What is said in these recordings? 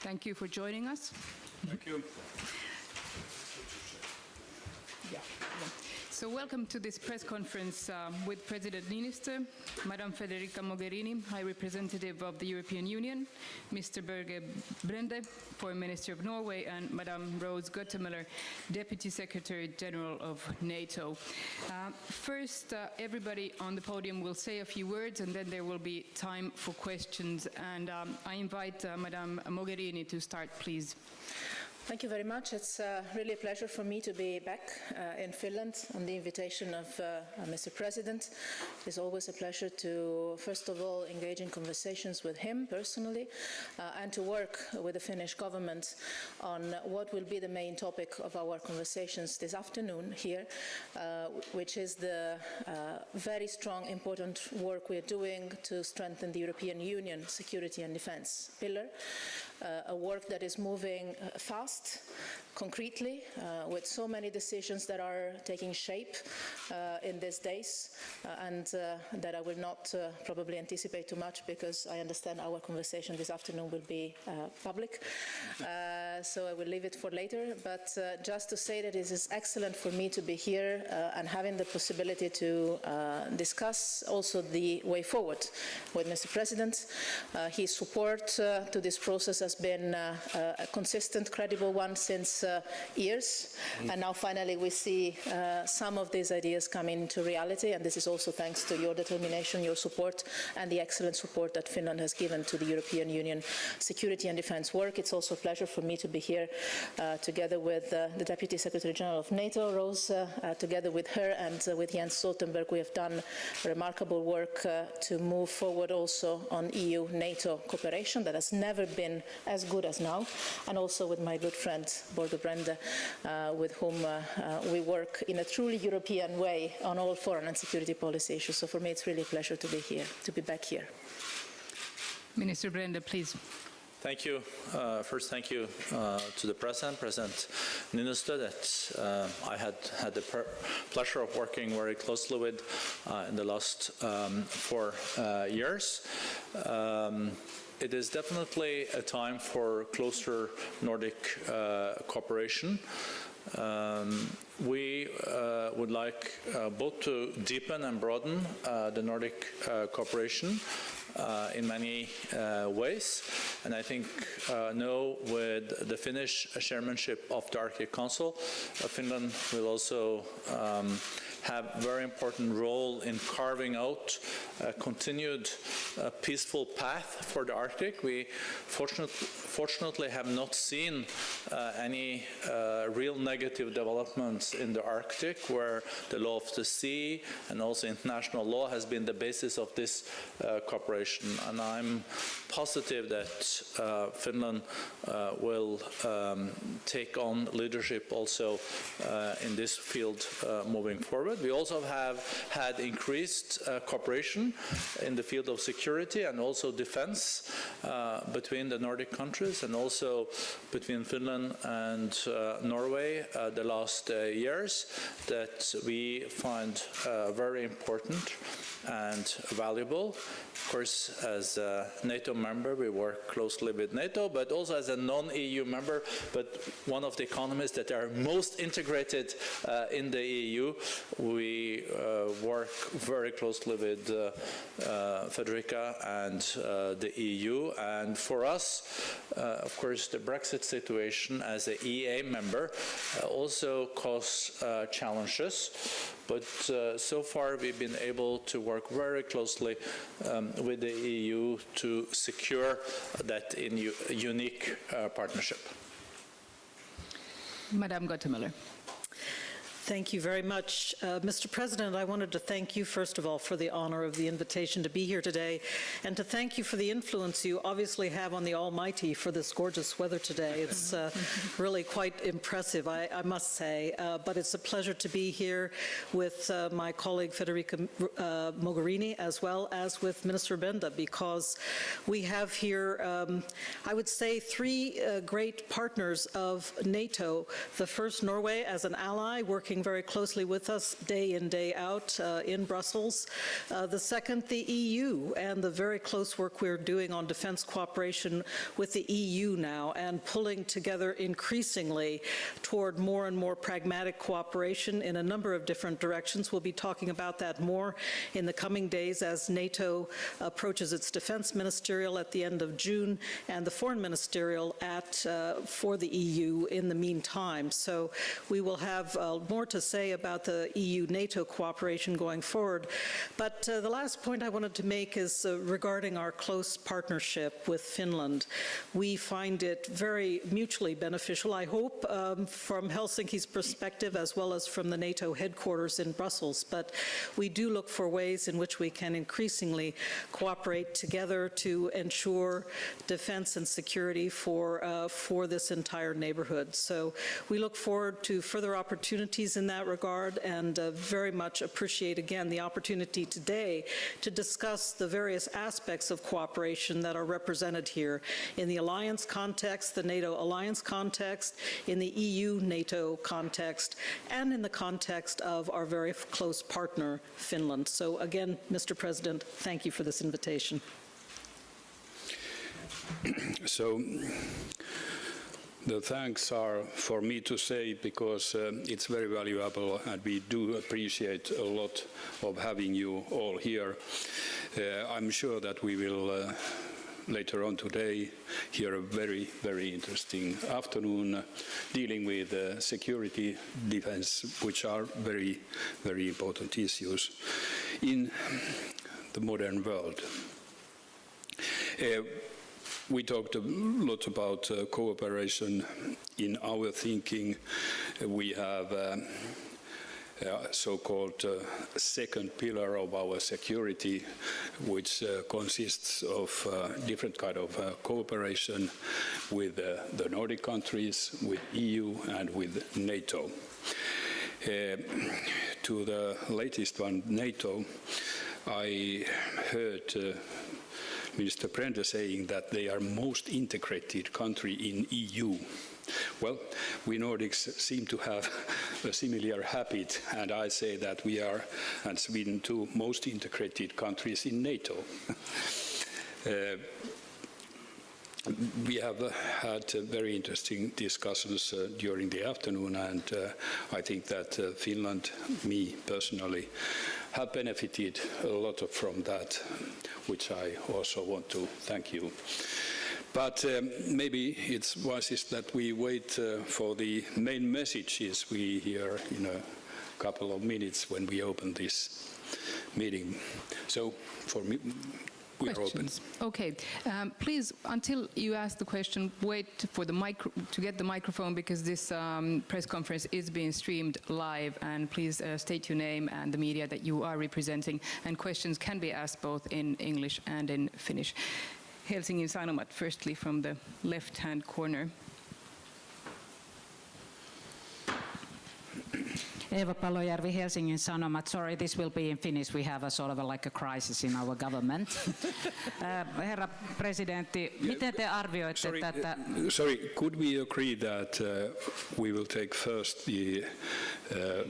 Thank you for joining us. Thank you. So welcome to this press conference with President Niinistö, Madam Federica Mogherini, High Representative of the European Union, Mr. Børge Brende, Foreign Minister of Norway, and Madam Rose Gottemøller, Deputy Secretary General of NATO. First, everybody on the podium will say a few words, and then there will be time for questions. And I invite Madam Mogherini to start, please. Thank you very much. It's really a pleasure for me to be back in Finland on the invitation of Mr. President. It's always a pleasure to, first of all, engage in conversations with him personally and to work with the Finnish government on what will be the main topic of our conversations this afternoon here, which is the very strong, important work we are doing to strengthen the European Union security and defense pillar, a work that is moving fast, concretely, with so many decisions that are taking shape in these days, and that I will not probably anticipate too much because I understand our conversation this afternoon will be public, so I will leave it for later. But just to say that it is excellent for me to be here and having the possibility to discuss also the way forward with Mr. President. His support to this process has been a consistent, credible one since years, and now finally we see some of these ideas come into reality, and this is also thanks to your determination, your support, and the excellent support that Finland has given to the European Union security and defense work. It's also a pleasure for me to be here together with the Deputy Secretary General of NATO, Rose, together with her and with Jens Stoltenberg. We have done remarkable work to move forward also on EU-NATO cooperation that has never been as good as now, and also with my good friend Børge Brende, with whom we work in a truly European way on all foreign and security policy issues. So for me it's really a pleasure to be here, to be back here. Minister Brende, please. Thank you. First, thank you to the President Niinistö, that I had the pleasure of working very closely with in the last 4 years. It is definitely a time for closer Nordic cooperation. We would like both to deepen and broaden the Nordic cooperation in many ways, and I think now with the Finnish chairmanship of the Arctic Council, Finland will also have a very important role in carving out a continued peaceful path for the Arctic. We fortunately have not seen any real negative developments in the Arctic, where the law of the sea and also international law has been the basis of this cooperation. And I'm positive that Finland will take on leadership also in this field moving forward. We also have had increased cooperation in the field of security and also defense between the Nordic countries and also between Finland and Norway the last years, that we find very important and valuable. Of course, as a NATO member, we work closely with NATO, but also as a non-EU member, but one of the economies that are most integrated in the EU, we work very closely with Federica and the EU. And for us, of course, the Brexit situation as an EA member also caused challenges, but so far we've been able to work very closely with the EU to secure that unique partnership. Madam Gottemøller. Thank you very much. Mr. President, I wanted to thank you, first of all, for the honor of the invitation to be here today, and to thank you for the influence you obviously have on the Almighty for this gorgeous weather today. It's really quite impressive, I must say, but it's a pleasure to be here with my colleague Federica Mogherini, as well as with Minister Brende, because we have here, I would say, 3 great partners of NATO. The first, Norway, as an ally, working working very closely with us day in, day out in Brussels. The second, the EU, and the very close work we're doing on defense cooperation with the EU now, and pulling together increasingly toward more and more pragmatic cooperation in a number of different directions. We'll be talking about that more in the coming days as NATO approaches its defense ministerial at the end of June and the foreign ministerial for the EU in the meantime. So we will have more to say about the EU-NATO cooperation going forward. But the last point I wanted to make is regarding our close partnership with Finland. We find it very mutually beneficial, I hope, from Helsinki's perspective as well as from the NATO headquarters in Brussels. But we do look for ways in which we can increasingly cooperate together to ensure defense and security for this entire neighborhood. So we look forward to further opportunities in that regard, and very much appreciate again the opportunity today to discuss the various aspects of cooperation that are represented here in the alliance context, the NATO alliance context, in the EU-NATO context, and in the context of our very close partner, Finland. So again, Mr. President, thank you for this invitation. So the thanks are for me to say, because it's very valuable and we do appreciate a lot of having you all here. I'm sure that we will later on today hear a very, very interesting afternoon dealing with security, defense, which are very, very important issues in the modern world. We talked a lot about cooperation in our thinking. We have so-called second pillar of our security, which consists of different kind of cooperation with the Nordic countries, with EU and with NATO. To the latest one, NATO, I heard Minister Brende saying that they are most integrated country in EU. Well, we Nordics seem to have a similar habit, and I say that we are, and Sweden too, most integrated countries in NATO. We have had very interesting discussions during the afternoon, and I think that Finland, me personally, have benefited a lot from that, which I also want to thank you. But maybe it's wisest that we wait for the main messages we hear in a couple of minutes when we open this meeting. So for me, we are open. Okay, please, until you ask the question, wait for the to get the microphone, because this press conference is being streamed live, and please state your name and the media that you are representing, and questions can be asked both in English and in Finnish. Helsingin Sanomat, firstly from the left-hand corner. Eeva Palojärvi, Helsingin Sanomat. Sorry, this will be in Finnish. We have a sort of like a crisis in our government. Herra presidentti, miten te arvioitte tätä? Sorry, could we agree that we will take first the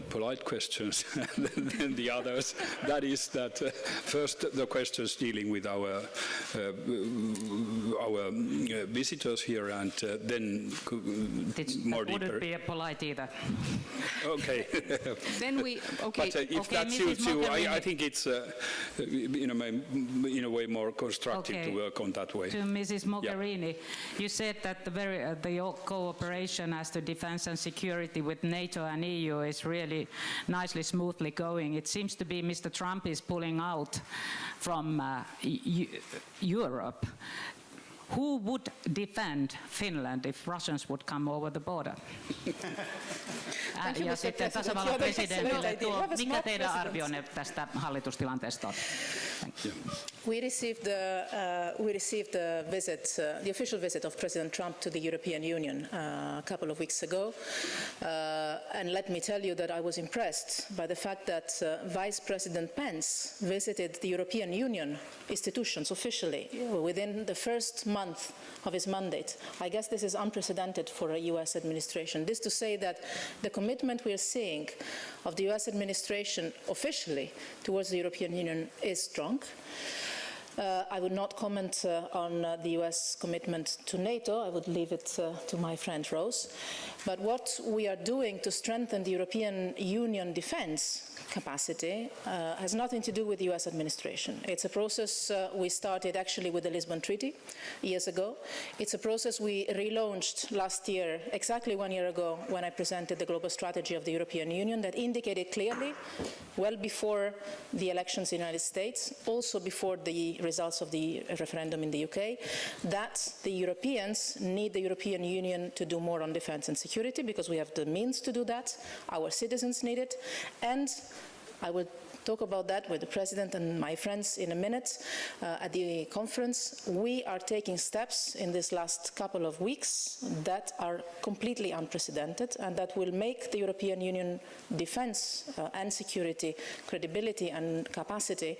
polite questions and then the others? That is that first the questions dealing with our visitors here, and then more deeper. Wouldn't be polite either. Okay. Then we, okay. But if that suits you, I think it's in a way more constructive to work on that way. To Mrs. Mogherini, you said that the cooperation as to defense and security with NATO and EU is really nicely, smoothly going. It seems to be Mr. Trump is pulling out from Europe. Who would defend Finland if Russians would come over the border? Ja sitten tasavallan presidentille, mikä teidän arvionne tästä hallitustilanteesta on? We received the visit, the official visit of President Trump to the European Union a couple of weeks ago, and let me tell you that I was impressed by the fact that Vice President Pence visited the European Union institutions officially within the first month month of his mandate. I guess this is unprecedented for a US administration. This to say that the commitment we are seeing of the US administration officially towards the European Union is strong. I would not comment on the US commitment to NATO. I would leave it to my friend Rose. But what we are doing to strengthen the European Union defense capacity has nothing to do with the US administration. It's a process we started actually with the Lisbon Treaty years ago. It's a process we relaunched last year, exactly 1 year ago, when I presented the global strategy of the European Union that indicated clearly, well before the elections in the United States, also before the results of the referendum in the UK, that the Europeans need the European Union to do more on defense and security because we have the means to do that, our citizens need it, and I will talk about that with the President and my friends in a minute at the conference. We are taking steps in this last couple of weeks that are completely unprecedented and that will make the European Union defense and security credibility and capacity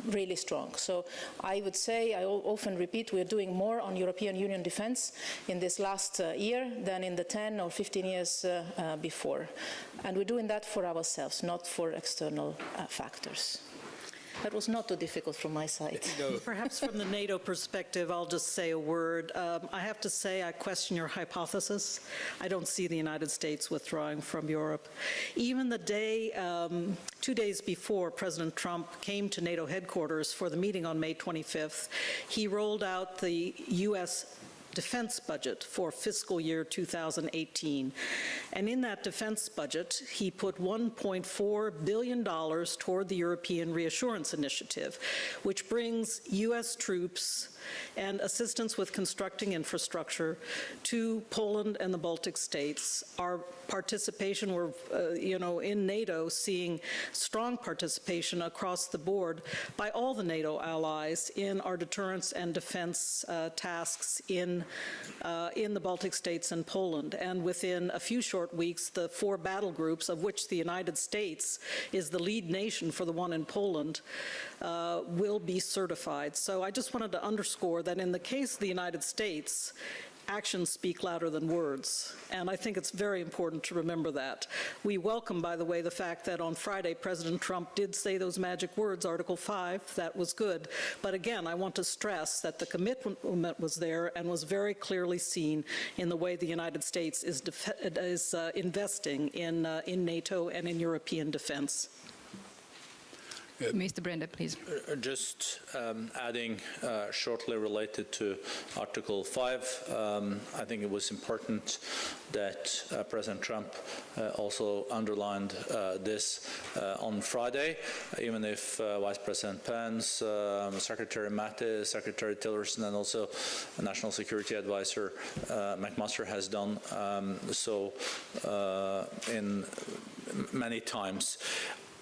really strong. So I would say, I often repeat, we are doing more on European Union defense in this last year than in the 10 or 15 years before. And we're doing that for ourselves, not for external factors. That was not too difficult from my side. No. Perhaps from the NATO perspective, I'll just say a word. I have to say I question your hypothesis. I don't see the United States withdrawing from Europe. Even the day, 2 days before President Trump came to NATO headquarters for the meeting on May 25th, he rolled out the U.S. defense budget for fiscal year 2018. And in that defense budget, he put $1.4 billion toward the European Reassurance Initiative, which brings U.S. troops and assistance with constructing infrastructure to Poland and the Baltic states. Our participation, we're, in NATO, seeing strong participation across the board by all the NATO allies in our deterrence and defense tasks in the Baltic states and Poland. And within a few short weeks, the 4 battle groups, of which the United States is the lead nation for the one in Poland, will be certified. So I just wanted to underscore that in the case of the United States, actions speak louder than words, and I think it's very important to remember that. We welcome, by the way, the fact that on Friday President Trump did say those magic words, Article 5, that was good. But again, I want to stress that the commitment was there and was very clearly seen in the way the United States is investing in NATO and in European defense. Mr. Brende, please. Just adding shortly related to Article 5, I think it was important that President Trump also underlined this on Friday, even if Vice President Pence, Secretary Mattis, Secretary Tillerson, and also National Security Advisor McMaster has done so in many times.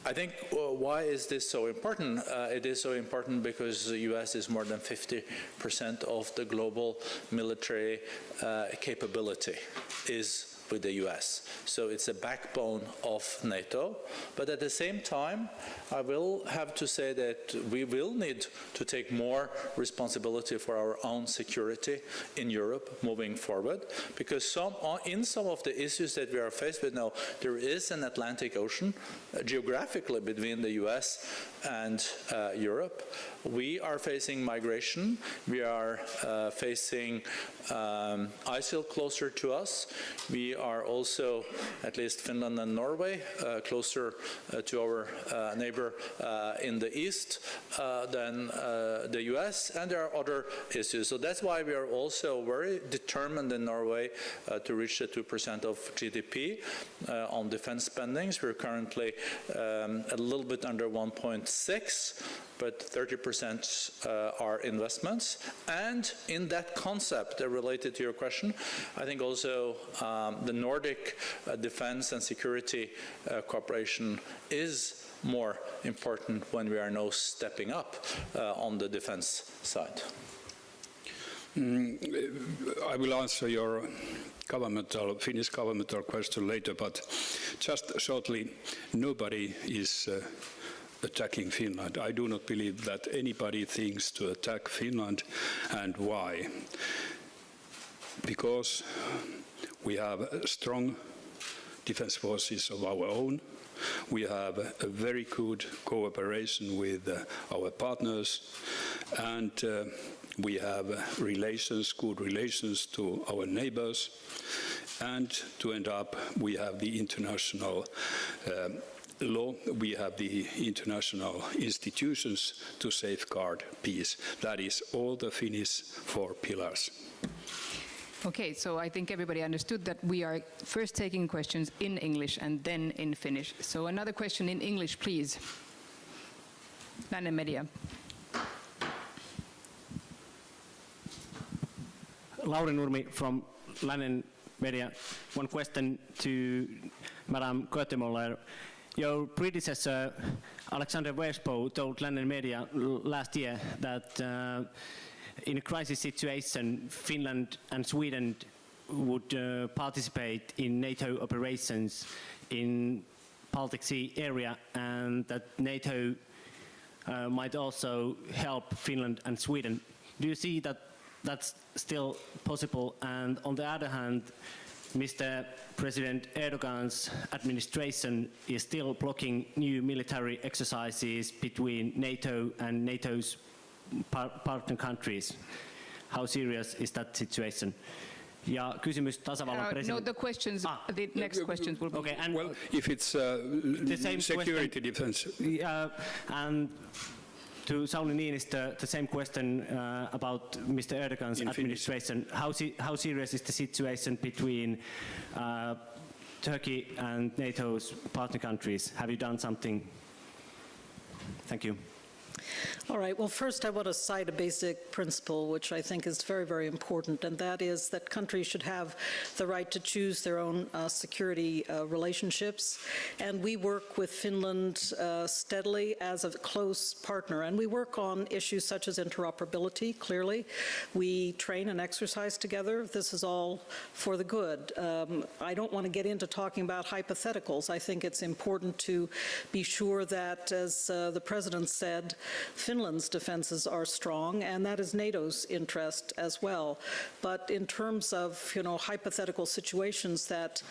I think why is this so important? It is so important because the U.S. is more than 50% of the global military capability is with the U.S. So it's a backbone of NATO. But at the same time, I will have to say that we will need to take more responsibility for our own security in Europe moving forward, because in some of the issues that we are faced with now, there is an Atlantic Ocean geographically between the U.S. and Europe. We are facing migration. We are facing ISIL closer to us. We are also, at least Finland and Norway, closer to our neighbor in the east than the US, and there are other issues. So that's why we are also very determined in Norway to reach the 2% of GDP on defense spendings. We're currently a little bit under 1.6, but 30% are investments. And in that concept, related to your question, I think also the Nordic defense and security cooperation is more important when we are now stepping up on the defense side. I will answer your Finnish governmental question later, but just shortly, nobody is attacking Finland. I do not believe that anybody thinks to attack Finland. And why? Because we have strong defense forces of our own. We have a very good cooperation with our partners, and we have good relations to our neighbors. And to end up, we have the international law, we have the international institutions to safeguard peace. That is all the Finnish 4 pillars. Okay, so I think everybody understood that we are first taking questions in English and then in Finnish. So another question in English, please. Lännen Media. Lauri Nurmi from Lännen Media. One question to Madame Koetemoller. Your predecessor, Alexander Wersbo, told Lännen Media last year that in a crisis situation, Finland and Sweden would participate in NATO operations in Baltic Sea area, and that NATO might also help Finland and Sweden. Do you see that that's still possible? And on the other hand, Mr. President Erdogan's administration is still blocking new military exercises between NATO and NATO's partner countries. How serious is that situation? Ja kysymys tasavallan No, the questions, the next questions will be. Okay, and well, if it's the same security defense. And to Sauli Niinistö, the same question about Mr. Erdogan's administration. How serious is the situation between Turkey and NATO's partner countries? Have you done something? Thank you. All right, well, first I want to cite a basic principle which I think is very, very important, and that is that countries should have the right to choose their own security relationships. And we work with Finland steadily as a close partner, and we work on issues such as interoperability, clearly. We train and exercise together. This is all for the good. I don't want to get into talking about hypotheticals. I think it's important to be sure that, as the President said, Finland's defenses are strong, and that is NATO's interest as well. But in terms of, hypothetical situations that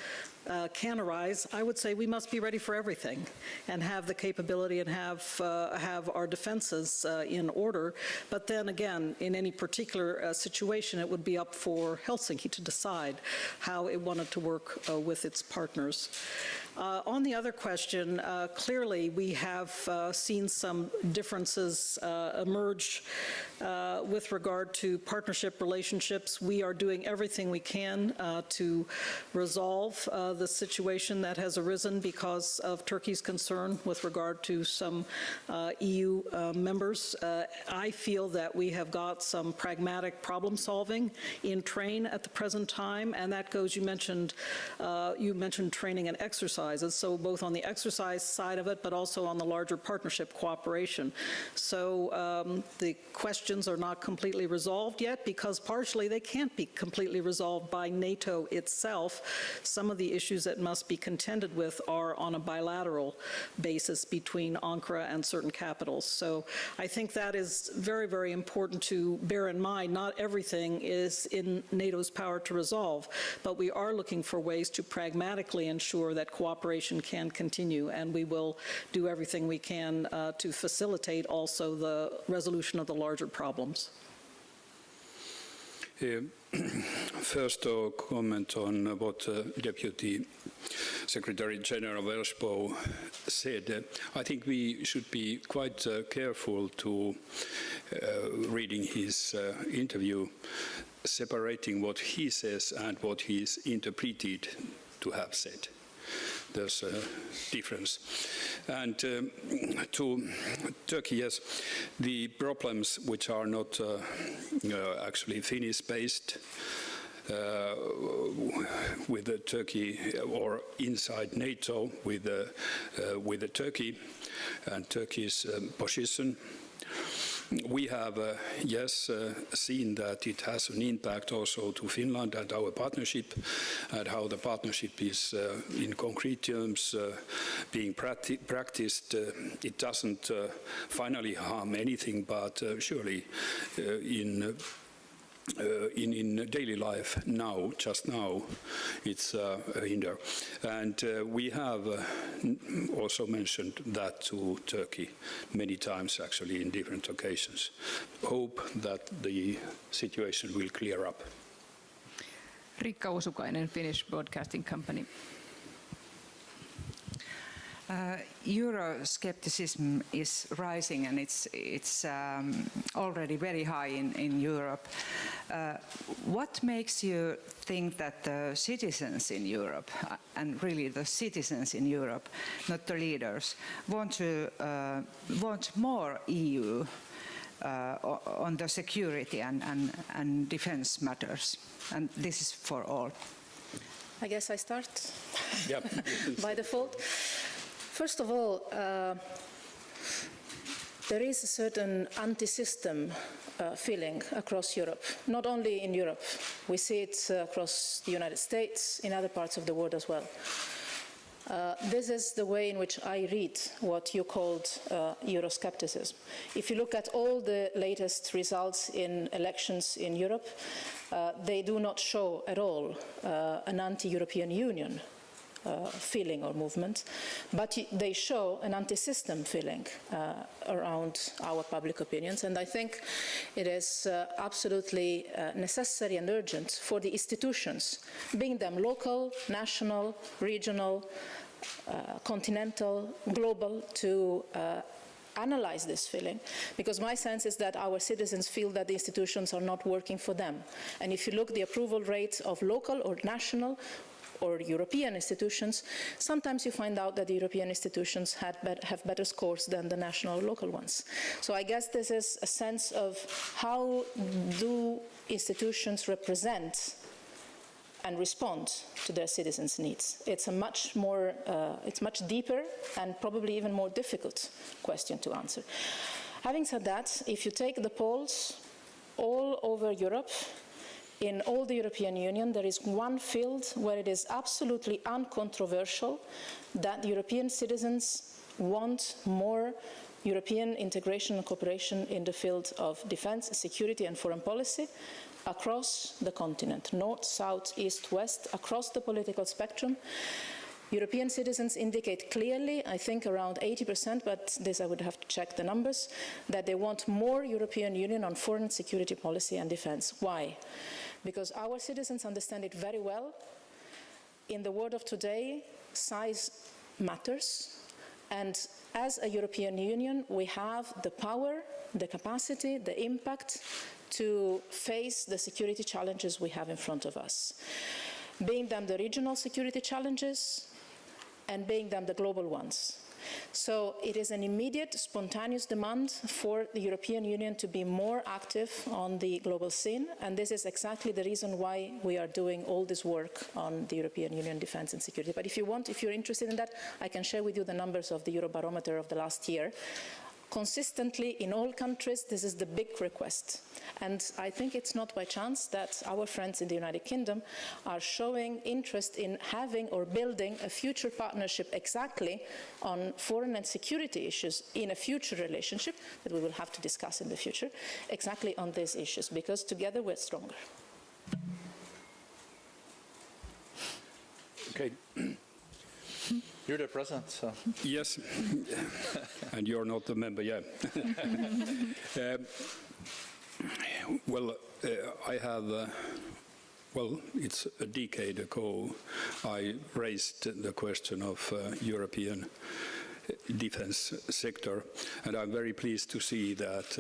can arise, I would say we must be ready for everything and have the capability and have our defenses in order. But then again, in any particular situation, it would be up for Helsinki to decide how it wanted to work with its partners. On the other question, clearly we have seen some differences emerge with regard to partnership relationships. We are doing everything we can to resolve the situation that has arisen because of Turkey's concern with regard to some EU members. I feel that we have got some pragmatic problem solving in train at the present time, and that goes, you mentioned training and exercises, so both on the exercise side of it, but also on the larger partnership cooperation. So the questions are not completely resolved yet because partially they can't be completely resolved by NATO itself. Some of the issues that must be contended with are on a bilateral basis between Ankara and certain capitals. So I think that is very, very important to bear in mind. Not everything is in NATO's power to resolve, but we are looking for ways to pragmatically ensure that cooperation can continue, and we will do everything we can to facilitate also the resolution of the larger problems. First, a comment on what Deputy Secretary General Wersbo said. I think we should be quite careful to reading his interview, separating what he says and what he is interpreted to have said. There's a difference. And to Turkey, yes, the problems which are not actually Finnish-based with Turkey or inside NATO with Turkey and Turkey's position. We have, yes, seen that it has an impact also to Finland and our partnership, and how the partnership is in concrete terms being practiced. It doesn't finally harm anything, but surely in daily life now, just now, it's a hinder. And we have also mentioned that to Turkey many times, actually, in different occasions. Hope that the situation will clear up. Riikka Usukainen, Finnish Broadcasting Company. Euroscepticism is rising, and it's already very high in Europe. What makes you think that the citizens in Europe, and really the citizens in Europe, not the leaders, want more EU on the security and defense matters? And this is for all. I guess I start Yep. by default. First of all, there is a certain anti-system feeling across Europe, not only in Europe. We see it across the United States, in other parts of the world as well. This is the way in which I read what you called Euroscepticism. If you look at all the latest results in elections in Europe, they do not show at all an anti-European Union feeling or movement, but they show an anti-system feeling around our public opinions. And I think it is absolutely necessary and urgent for the institutions, being them local, national, regional, continental, global, to analyze this feeling, because my sense is that our citizens feel that the institutions are not working for them. And if you look at the approval rate of local or national or European institutions, sometimes you find out that the European institutions have better scores than the national or local ones. So I guess this is a sense of how do institutions represent and respond to their citizens' needs. It's a much more, it's much deeper and probably even more difficult question to answer. Having said that, if you take the polls all over Europe, in all the European Union, there is one field where it is absolutely uncontroversial that the European citizens want more European integration and cooperation in the field of defense, security and foreign policy across the continent, north, south, east, west, across the political spectrum. European citizens indicate clearly, I think around 80%, but this I would have to check the numbers, that they want more European Union on foreign security policy and defense. Why? Because our citizens understand it very well. In the world of today, size matters. And as a European Union, we have the power, the capacity, the impact to face the security challenges we have in front of us. Being them the regional security challenges and being them the global ones. So it is an immediate, spontaneous demand for the European Union to be more active on the global scene, and this is exactly the reason why we are doing all this work on the European Union defense and security. But if you're interested in that, I can share with you the numbers of the Eurobarometer of the last year. Consistently in all countries, this is the big request. And I think it's not by chance that our friends in the United Kingdom are showing interest in having or building a future partnership exactly on foreign and security issues in a future relationship that we will have to discuss in the future, exactly on these issues, because together we're stronger. Okay. You're the president, so. Yes, and you're not the member yet. I have, it's a decade ago, I raised the question of European defense sector, and I'm very pleased to see that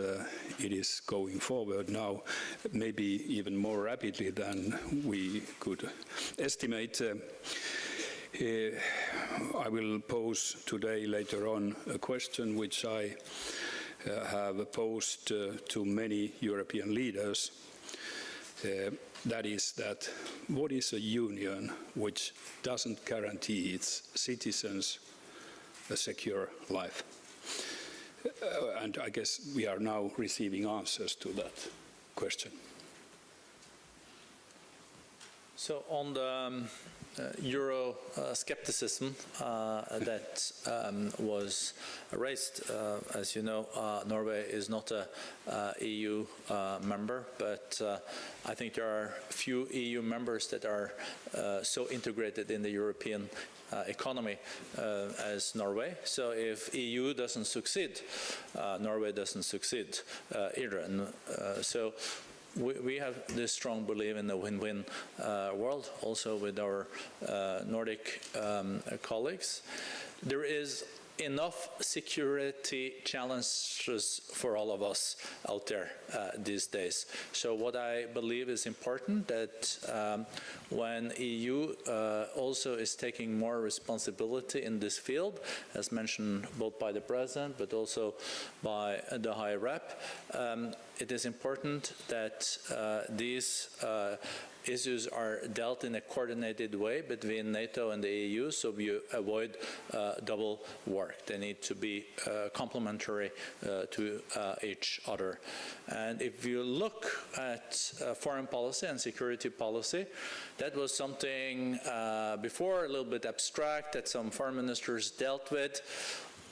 it is going forward now, maybe even more rapidly than we could estimate. I will pose today, later on, a question which I have posed to many European leaders. That is that what is a union which doesn't guarantee its citizens a secure life? And I guess we are now receiving answers to that question. So on the Euro skepticism that was raised, as you know, Norway is not a EU member, but I think there are few EU members that are so integrated in the European economy as Norway. So if EU doesn't succeed, Norway doesn't succeed either. And so we have this strong belief in the win-win world, also with our Nordic colleagues. There is enough security challenges for all of us out there these days. So what I believe is important that when EU also is taking more responsibility in this field, as mentioned both by the President but also by the High Rep, it is important that these issues are dealt in a coordinated way between NATO and the EU, so we avoid double work. They need to be complementary to each other. And if you look at foreign policy and security policy, that was something before a little bit abstract that some foreign ministers dealt with,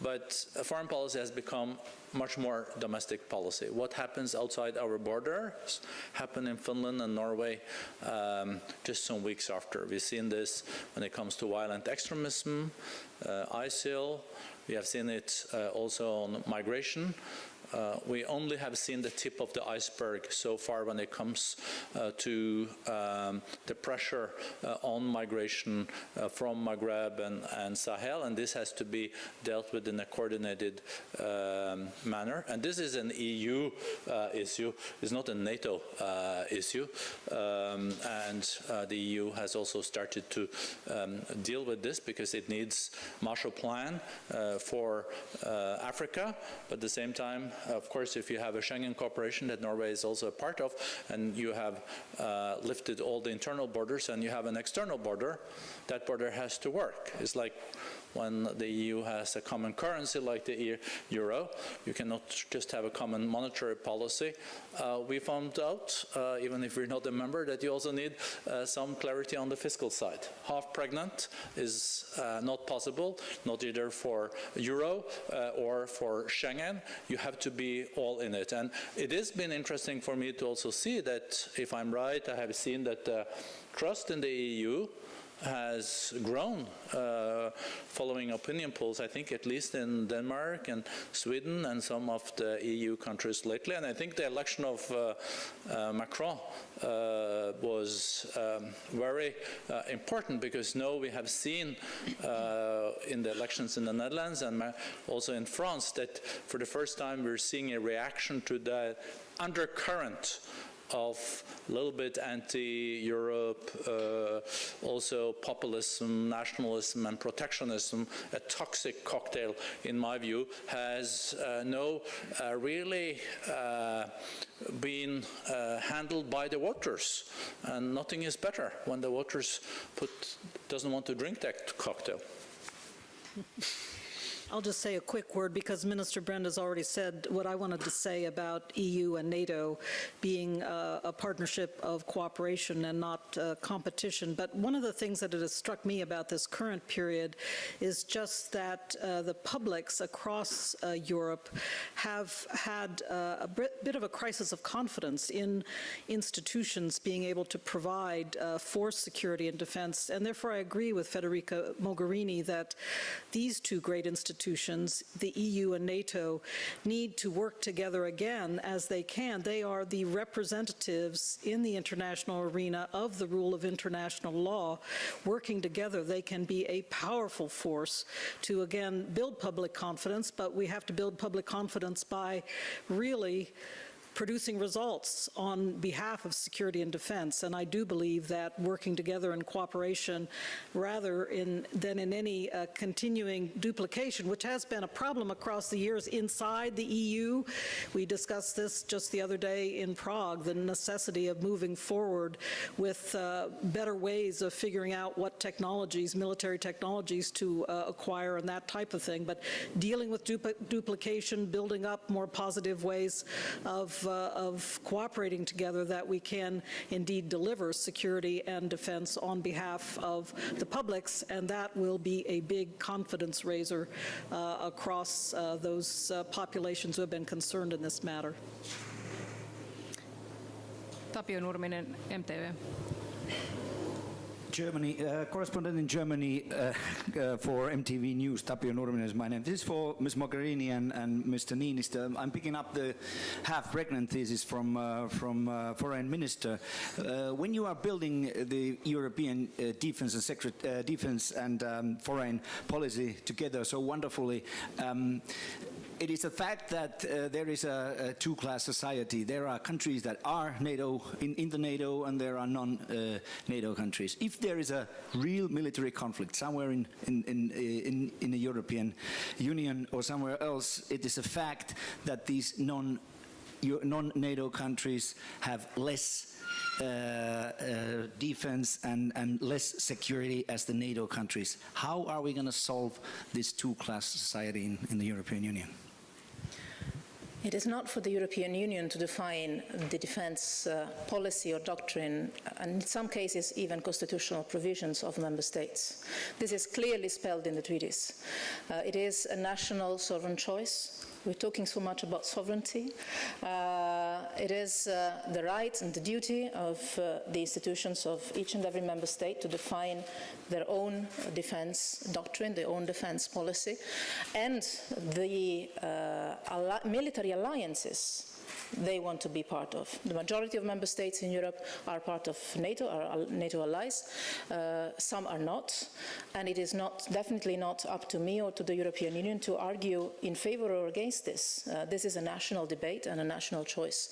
but foreign policy has become much more domestic policy. What happens outside our borders happened in Finland and Norway just some weeks after. We've seen this when it comes to violent extremism, ISIL. We have seen it also on migration. We only have seen the tip of the iceberg so far when it comes to the pressure on migration from Maghreb and Sahel, and this has to be dealt with in a coordinated manner. And this is an EU issue, it's not a NATO issue, and the EU has also started to deal with this because it needs Marshall Plan for Africa, but at the same time, of course, if you have a Schengen cooperation that Norway is also a part of, and you have lifted all the internal borders and you have an external border, that border has to work. It's like when the EU has a common currency like the euro, you cannot just have a common monetary policy. We found out, even if we're not a member, that you also need some clarity on the fiscal side. Half pregnant is not possible, not either for euro or for Schengen. You have to be all in it. And it has been interesting for me to also see that, if I'm right, I have seen that trust in the EU has grown following opinion polls, I think at least in Denmark and Sweden and some of the EU countries lately. And I think the election of Macron was very important, because now we have seen in the elections in the Netherlands and also in France that for the first time we're seeing a reaction to the undercurrent of a little bit anti-Europe, also populism, nationalism and protectionism, a toxic cocktail in my view, has now really been handled by the voters. And nothing is better when the voters doesn't want to drink that cocktail. I'll just say a quick word, because Minister Brende has already said what I wanted to say about EU and NATO being a partnership of cooperation and not competition. But one of the things that has struck me about this current period is just that the publics across Europe have had a bit of a crisis of confidence in institutions being able to provide for security and defense. And therefore I agree with Federica Mogherini that these two great institutions, the EU and NATO, need to work together again as they can. They are the representatives in the international arena of the rule of international law. Working together, they can be a powerful force to, again, build public confidence, but we have to build public confidence by really producing results on behalf of security and defense. And I do believe that working together in cooperation rather than in any continuing duplication, which has been a problem across the years inside the EU. We discussed this just the other day in Prague, the necessity of moving forward with better ways of figuring out what technologies, military technologies to acquire and that type of thing. But dealing with duplication, building up more positive ways of cooperating together that we can indeed deliver security and defense on behalf of the publics, and that will be a big confidence raiser across those populations who have been concerned in this matter. Tapio Nurminen, MTV. Germany, correspondent in Germany for MTV News, Tapio Nurminen is my name. This is for Ms. Mogherini and Mr. Niinistö. I'm picking up the half-pregnant thesis from Foreign Minister. When you are building the European defense and foreign policy together so wonderfully, it is a fact that there is a two-class society. There are countries that are NATO in the NATO, and there are non-NATO countries. If there is a real military conflict somewhere in the European Union or somewhere else, it is a fact that these non-NATO countries have less defense and less security as the NATO countries. How are we going to solve this two-class society in the European Union? It is not for the European Union to define the defense policy or doctrine, and in some cases even constitutional provisions of member states. This is clearly spelled in the treaties. It is a national sovereign choice. We're talking so much about sovereignty. It is the right and the duty of the institutions of each and every member state to define their own defense doctrine, their own defense policy, and the military alliances they want to be part of. The majority of member states in Europe are part of NATO, are NATO allies. Some are not, and it is definitely not up to me or to the European Union to argue in favor or against this. This is a national debate and a national choice.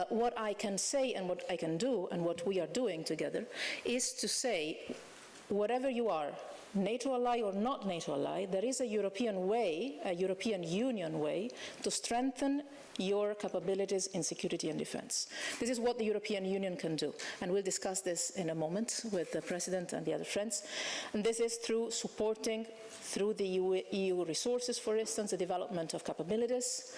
What I can say and what I can do and what we are doing together is to say, whatever you are, NATO ally or not NATO ally, there is a European way, a European Union way, to strengthen your capabilities in security and defense. This is what the European Union can do, and we'll discuss this in a moment with the President and the other friends. And this is through supporting, through the EU resources, for instance, the development of capabilities.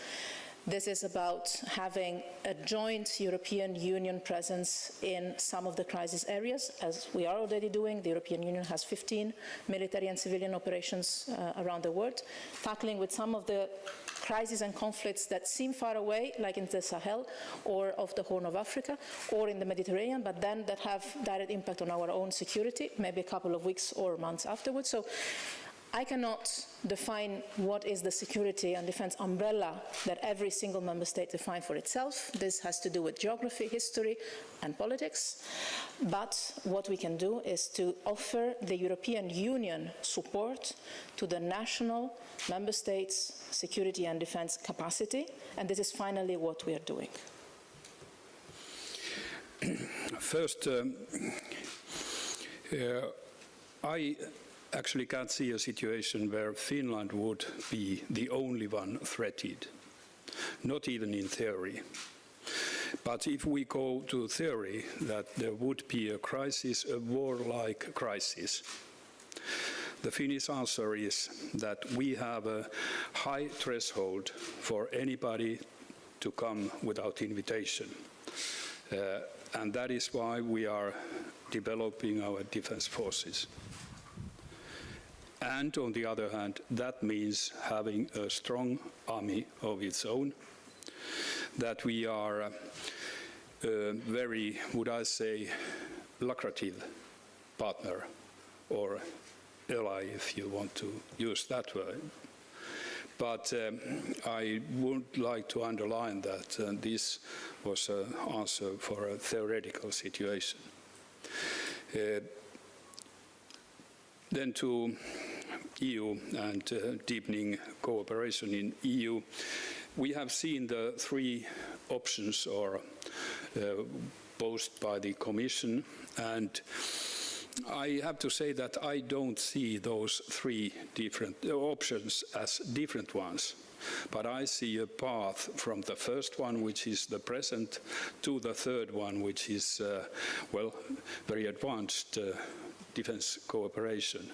This is about having a joint European Union presence in some of the crisis areas, as we are already doing. The European Union has 15 military and civilian operations around the world, tackling with some of the crises and conflicts that seem far away, like in the Sahel or off the Horn of Africa or in the Mediterranean, but then that have direct impact on our own security, maybe a couple of weeks or months afterwards. So I cannot define what is the security and defense umbrella that every single member state defines for itself. This has to do with geography, history, and politics. But what we can do is to offer the European Union support to the national member states' security and defense capacity, and this is finally what we are doing. First, I actually can't see a situation where Finland would be the only one threatened, not even in theory. But if we go to theory that there would be a crisis, a war-like crisis, the Finnish answer is that we have a high threshold for anybody to come without invitation. And that is why we are developing our defense forces. And on the other hand, that means having a strong army of its own, that we are a very, would I say, lucrative partner or ally, if you want to use that word. But I would like to underline that this was an answer for a theoretical situation. Then to EU and deepening cooperation in EU, we have seen the three options are posed by the Commission, and I have to say that I don't see those three different options as different ones. But I see a path from the first one, which is the present, to the third one, which is, very advanced defense cooperation.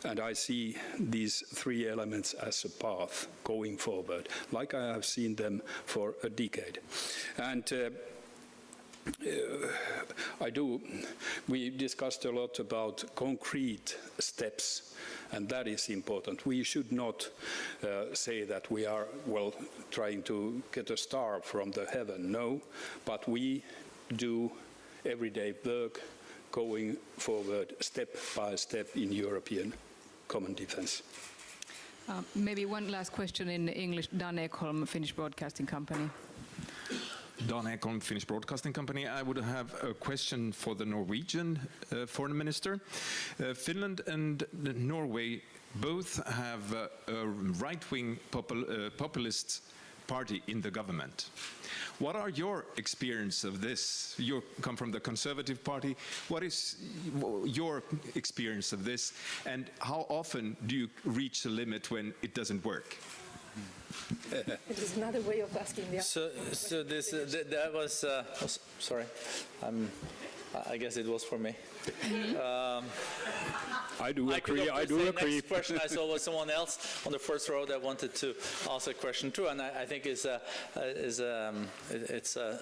And I see these three elements as a path going forward, like I have seen them for a decade. And we discussed a lot about concrete steps, and that is important. We should not say that we are, trying to get a star from the heaven, no, but we do everyday work going forward step by step in European common defense. Maybe one last question in English. Dan Ekholm, Finnish Broadcasting Company. Dan Ekholm, Finnish Broadcasting Company. I would have a question for the Norwegian Foreign Minister. Finland and Norway both have a right-wing populist party in the government. What are your experience of this? You come from the Conservative Party. What is your experience of this, and how often do you reach the limit when it doesn't work? It is another way of asking the So that was sorry, I guess it was for me. I do agree. Next question I saw was someone else on the first row that wanted to ask a question too, and I think it's a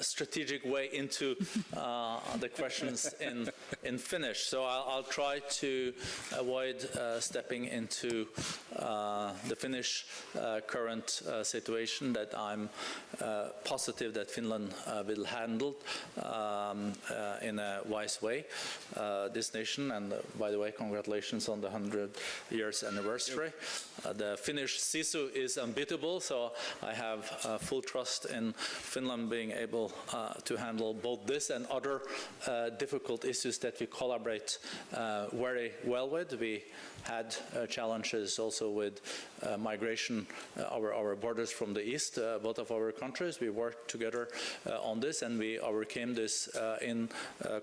strategic way into the questions in Finnish. So I'll try to avoid stepping into the Finnish current situation that I'm positive that Finland will handle in a wise way. This nation, and by the way, congratulations on the 100 years anniversary. The Finnish sisu is unbeatable, so I have full trust in Finland being able to handle both this and other difficult issues that we collaborate very well with. We had challenges also with migration, our borders from the east, both of our countries. We worked together on this, and we overcame this in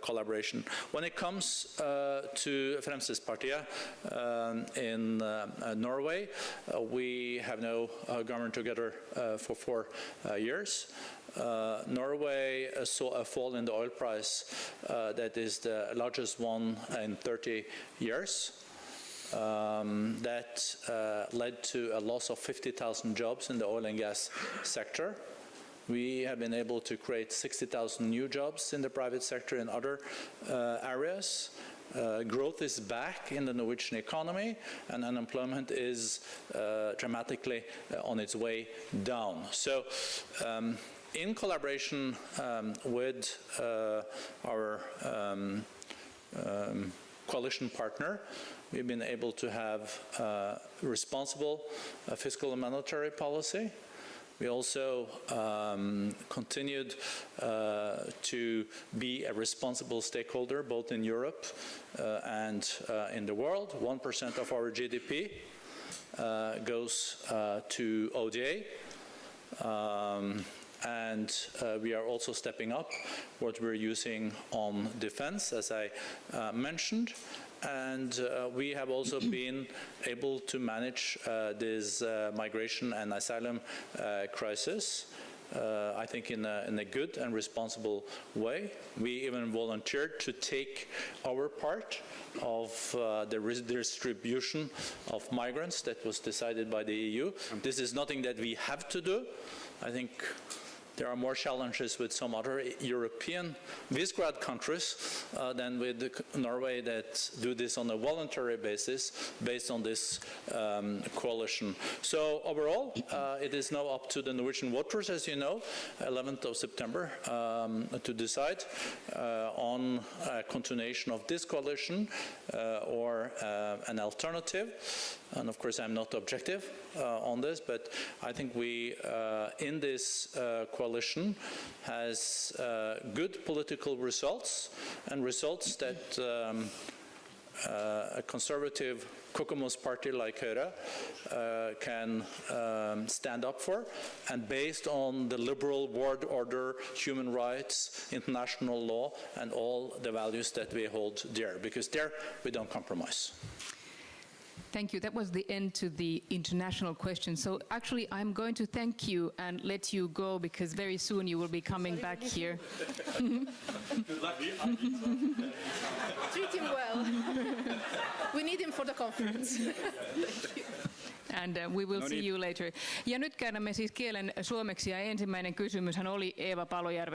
collaboration. When it comes to Fremskrittspartiet in Norway, we have now governed together for 4 years. Norway saw a fall in the oil price that is the largest one in 30 years. That led to a loss of 50,000 jobs in the oil and gas sector. We have been able to create 60,000 new jobs in the private sector in other areas. Growth is back in the Norwegian economy, and unemployment is dramatically on its way down. So, in collaboration with our coalition partner, we've been able to have responsible fiscal and monetary policy. We also continued to be a responsible stakeholder both in Europe and in the world. 1% of our GDP goes to ODA. And we are also stepping up what we're using on defense, as I mentioned. And we have also been able to manage this migration and asylum crisis, I think, in a good and responsible way. We even volunteered to take our part of the redistribution of migrants that was decided by the EU. This is nothing that we have to do. I think there are more challenges with some other European Visegrad countries than with Norway that do this on a voluntary basis based on this coalition. So overall, it is now up to the Norwegian voters, as you know, 11th of September, to decide on a continuation of this coalition or an alternative. And of course, I'm not objective on this, but I think we, in this coalition, has good political results, and results that a conservative Kokoomus party like Høyre can stand up for, and based on the liberal world order, human rights, international law, and all the values that we hold dear, because there we don't compromise. Thank you. That was the end to the international questions. So actually, I'm going to thank you and let you go, because very soon you will be coming back here. Treat him well. We need him for the conference. And we will see you later. Ja nyt käännämme siis kielen suomeksi, ja ensimmäinen kysymyshän oli Eeva Palojärvi.